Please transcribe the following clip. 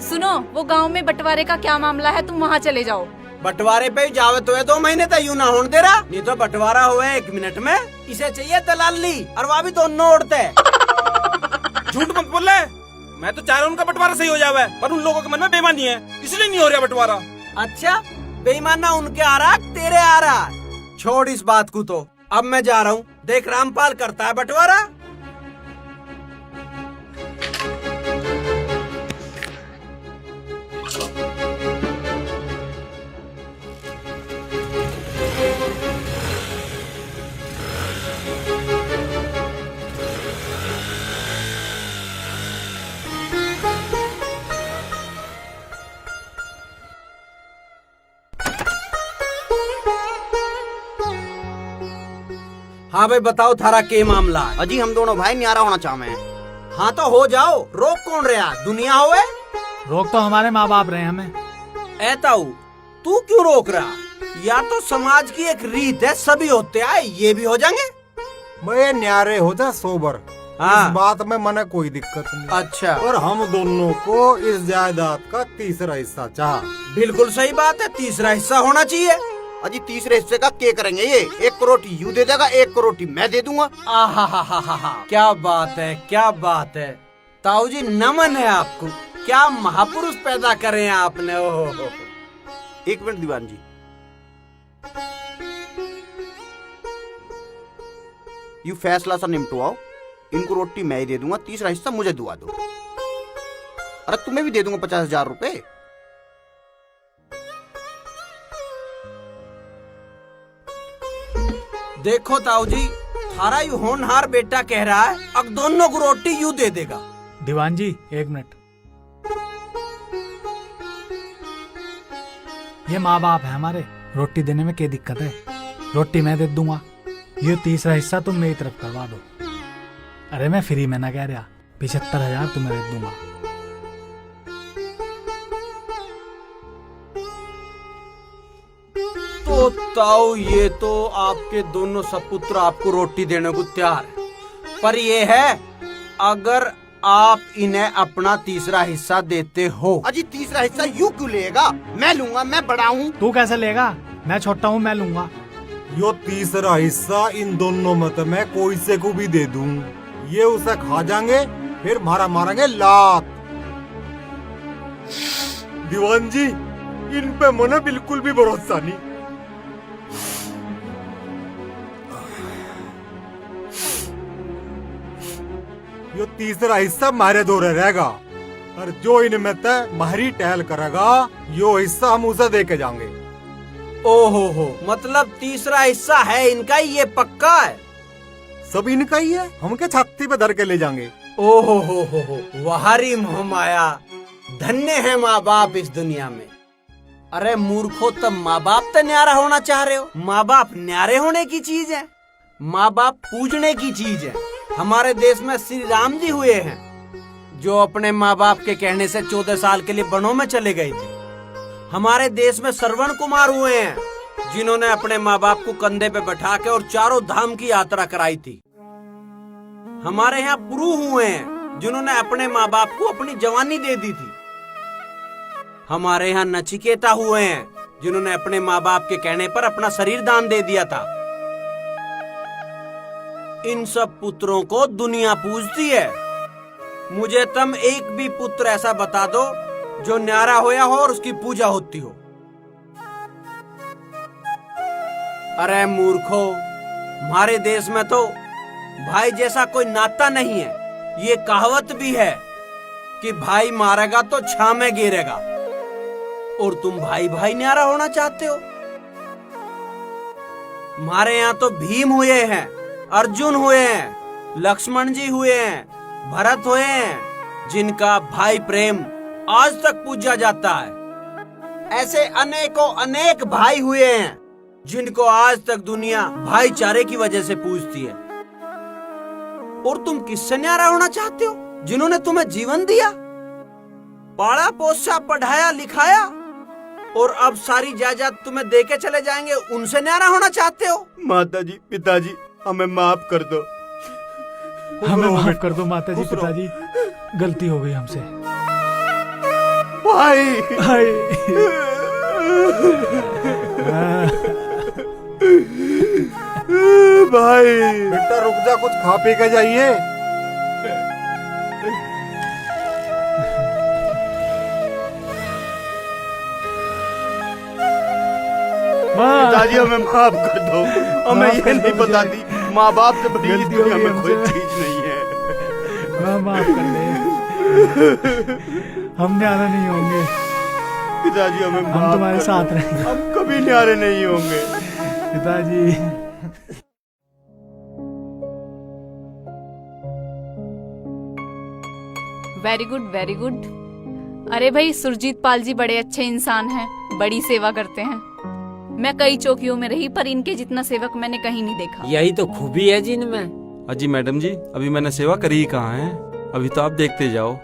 सुनो, वो गांव में बंटवारे का क्या मामला है, तुम वहाँ चले जाओ। बंटवारे पे जावे तो है 2 महीने तक यूं ना होने दे रहा, नहीं तो बंटवारा हुआ 1 मिनट में। इसे चाहिए दलाली, और वह भी दोनों उड़ते। झूठ मत बोल रहे, मैं तो चाह रहा हूँ उनका बंटवारा सही हो जावे, पर उन लोगों के मन में बेईमानी है, इसलिए नहीं हो रहा बंटवारा। अच्छा, बेईमाना उनके आ रहा, तेरे आ रहा। छोड़ इस बात को, तो अब मैं जा रहा हूँ। देख, रामपाल करता है बंटवारा। हाँ भाई, बताओ थारा के मामला है? अजी हम दोनों भाई न्यारा होना चाहते हैं। हाँ तो हो जाओ, रोक कौन रहा? दुनिया होए। रोक तो हमारे माँ बाप रहे हमें। ऐताऊ, तू क्यों रोक रहा? या तो समाज की एक रीत है, सभी होते आए, ये भी हो जाएंगे। मैं न्यारे हो जा सोबर। हाँ। इस बात में मने कोई दिक्कत नहीं। अच्छा, और हम दोनों को इस जायदाद का तीसरा हिस्सा चाह। बिल्कुल सही बात है, तीसरा हिस्सा होना चाहिए। अजी तीसरे हिस्से का क्या करेंगे? ये 1 करोड़ यू दे देगा, 1 करोड़ मैं दे दूंगा। आहा, क्या बात है, क्या बात है। ताऊ जी, नमन है आपको, क्या महापुरुष पैदा करे आपने। ओहो। 1 मिनट दीवान जी, यू फैसला सा निपटवाओ। इनको रोटी मैं ही दे दूंगा, तीसरा हिस्सा मुझे दुआ दो। अरे तुम्हें भी दे दूंगा 50,000 रुपए। देखो ताऊ जी, थारा यू होनहार बेटा कह रहा है, अब दोनों को रोटी यू दे देगा। दीवान जी 1 मिनट, ये माँ बाप है हमारे, रोटी देने में क्या दिक्कत है? रोटी मैं दे दूंगा, ये तीसरा हिस्सा तुम मेरी तरफ करवा दो। अरे मैं फ्री में ना कह रहा, 75,000 तुम्हें दे दूंगा। तो ताऊ, ये तो आपके दोनों सपुत्र आपको रोटी देने को तैयार है, पर ये है अगर आप इन्हें अपना तीसरा हिस्सा देते हो। अजी तीसरा हिस्सा यू क्यों लेगा? मैं लूंगा, मैं बड़ा हूँ। तू कैसे लेगा? मैं छोटा हूँ, मैं लूंगा। यो तीसरा हिस्सा इन दोनों मत में कोई से को भी दे दूं, ये उसे खा जाएंगे, फिर मारा मारेंगे लात। दीवान जी, इन पे मने बिल्कुल भी भरोसा नहीं। यो तीसरा हिस्सा मारे दौरे रहेगा, और जो इनमें तय मारी टहल करेगा, यो हिस्सा हम उसे दे के जाएंगे। ओहो हो, मतलब तीसरा हिस्सा है इनका, ये पक्का है? सब इनका ही है, हम के छाती पे धर के ले जाएंगे। ओहो हो, वहारी मोह माया। धन्य है माँ बाप इस दुनिया में। अरे मूर्खो, तब माँ बाप तो न्यारा होना चाह रहे हो? माँ बाप न्यारे होने की चीज है, माँ बाप पूजने की चीज है। हमारे देश में श्री राम जी हुए हैं, जो अपने माँ बाप के कहने से 14 साल के लिए वनों में चले गए थे। हमारे देश में श्रवण कुमार हुए हैं, जिन्होंने अपने माँ बाप को कंधे पे बैठा के और 4 धाम की यात्रा कराई थी। हमारे यहाँ पुरु हुए हैं, जिन्होंने अपने माँ बाप को अपनी जवानी दे दी थी। हमारे यहाँ नचिकेता हुए हैं, जिन्होंने अपने माँ बाप के कहने पर अपना शरीर दान दे दिया था। इन सब पुत्रों को दुनिया पूजती है। मुझे तुम एक भी पुत्र ऐसा बता दो जो न्यारा होया हो और उसकी पूजा होती हो। अरे मूर्खो, हमारे देश में तो भाई जैसा कोई नाता नहीं है। ये कहावत भी है कि भाई मारेगा तो छां में गिरेगा, और तुम भाई भाई न्यारा होना चाहते हो। हमारे यहाँ तो भीम हुए हैं, अर्जुन हुए हैं, लक्ष्मण जी हुए हैं, भरत हुए हैं, जिनका भाई प्रेम आज तक पूजा जाता है। ऐसे अनेकों अनेक भाई हुए हैं, जिनको आज तक दुनिया भाईचारे की वजह से पूजती है। और तुम किससे न्यारा होना चाहते हो? जिन्होंने तुम्हें जीवन दिया, पाला पोसा, पढ़ाया लिखाया, और अब सारी जायदाद तुम्हें देके चले जाएंगे, उनसे न्यारा होना चाहते हो? माताजी, पिताजी, हमें माफ कर दो। हमें माफ कर दो माताजी, पिताजी, गलती हो गई हमसे। भाई भाई भाई बेटा रुक जा, कुछ खा पी के जाइए। पिताजी हमें माफ कर दो, हमें ये नहीं पता थी माँ बाप से बड़ी इस दुनिया में कोई चीज नहीं है। माफ कर दे, हम न्यारे नहीं होंगे पिताजी हमें हम माफ तुम्हारे कर साथ दो। रहेंगे हम कभी न्यारे नहीं होंगे पिताजी। Very good very good. अरे भाई सुरजीत पाल जी बड़े अच्छे इंसान हैं, बड़ी सेवा करते हैं। मैं कई चौकियों में रही पर इनके जितना सेवक मैंने कहीं नहीं देखा। यही तो खूबी है जी इनमें। अजी मैडम जी, अभी मैंने सेवा करी ही कहाँ है, अभी तो आप देखते जाओ।